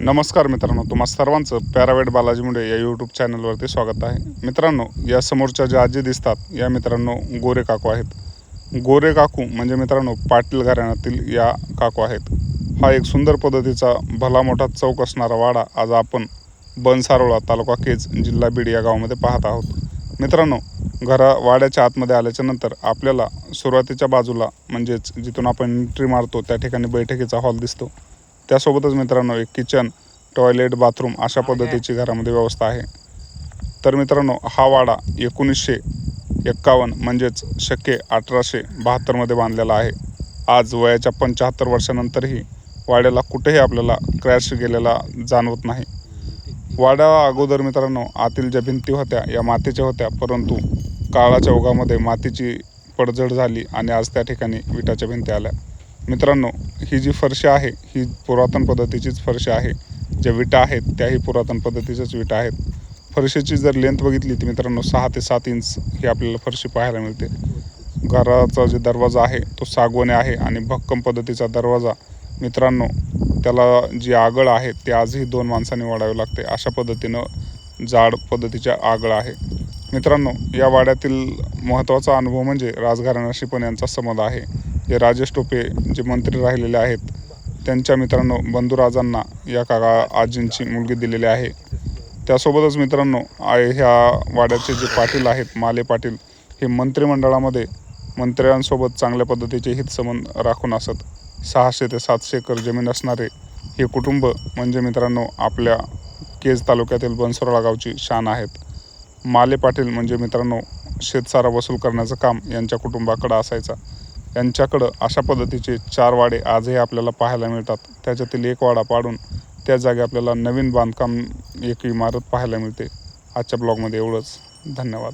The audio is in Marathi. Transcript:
नमस्कार मित्रांनो, तुम्हा सर्वांचं पॅरावेट बालाजी मुंडे या यूट्यूब चॅनलवरती स्वागत आहे. मित्रांनो, या समोरच्या ज्या आजी दिसतात या मित्रांनो गोरे काकू आहेत. गोरे काकू म्हणजे मित्रांनो पाटील घराण्यातील या काकू आहेत. हा एक सुंदर पद्धतीचा भला मोठा चौक असणारा वाडा आज आपण बनसारोळा तालुका केज जिल्हा बीड या गावामध्ये पाहत आहोत. मित्रांनो, वाड्याच्या आतमध्ये आल्याच्या नंतर आपल्याला सुरुवातीच्या बाजूला म्हणजेच जिथून आपण एंट्री मारतो त्या ठिकाणी बैठकीचा हॉल दिसतो. त्यासोबतच मित्रांनो एक किचन, टॉयलेट, बाथरूम अशा पद्धतीची घरामध्ये व्यवस्था आहे. तर मित्रांनो, हा वाडा 1951 म्हणजेच शके 1872 बांधलेला आहे. आज वयाच्या 75 वर्षानंतरही वाड्याला कुठेही आपल्याला क्रॅश गेलेला जाणवत नाही. वाड्या अगोदर मित्रांनो आतील ज्या भिंती होत्या या मातीच्या होत्या, परंतु काळाच्या ओघामध्ये मातीची पडझड झाली आणि आज त्या ठिकाणी विटाच्या भिंती आल्या. मित्रांनो, ही जी फरशी आहे ही पुरातन पद्धतीचीच फरशी आहे. ज्या विटा आहेत त्याही पुरातन पद्धतीच्याच विटा आहेत. फरशीची जर लेंथ बघितली तर मित्रांनो 6 ते 7 इंच ही आपल्याला फरशी पाहायला मिळते. घराचा जो दरवाजा आहे तो सागवानी आहे आणि भक्कम पद्धतीचा दरवाजा. मित्रांनो, त्याला जी आगळ आहे ते आजही 2 माणसांनी वाढावे लागते, अशा पद्धतीनं जाड पद्धतीच्या आगळ आहे. मित्रांनो, या वाड्यातील महत्त्वाचा अनुभव म्हणजे राजघराण्याशी पण यांचा संबंध आहे. हे राजेश टोपे जे मंत्री राहिलेले आहेत त्यांच्या मित्रांनो बंधुराजांना या आजींची मुलगी दिलेली आहे. त्यासोबतच मित्रांनो ह्या वाड्याचे जे पाटील आहेत माले पाटील, हे मंत्रिमंडळामध्ये मंत्र्यांसोबत चांगल्या पद्धतीचे हितसंबंध राखून असत. 600 ते 700 एकर जमीन असणारे हे कुटुंब म्हणजे मित्रांनो आपल्या केज तालुक्यातील बनसरोळा गावची शान आहेत. माले पाटील म्हणजे मित्रांनो शेतसारा वसूल करण्याचं काम यांच्या कुटुंबाकडं असायचा. यांच्याकडं अशा पद्धतीचे 4 वाडे आजही आपल्याला पाहायला मिळतात. त्याच्यातील एक वाडा पाडून त्या जागी आपल्याला नवीन बांधकाम एक इमारत पाहायला मिळते. आजच्या ब्लॉगमध्ये एवढंच. धन्यवाद.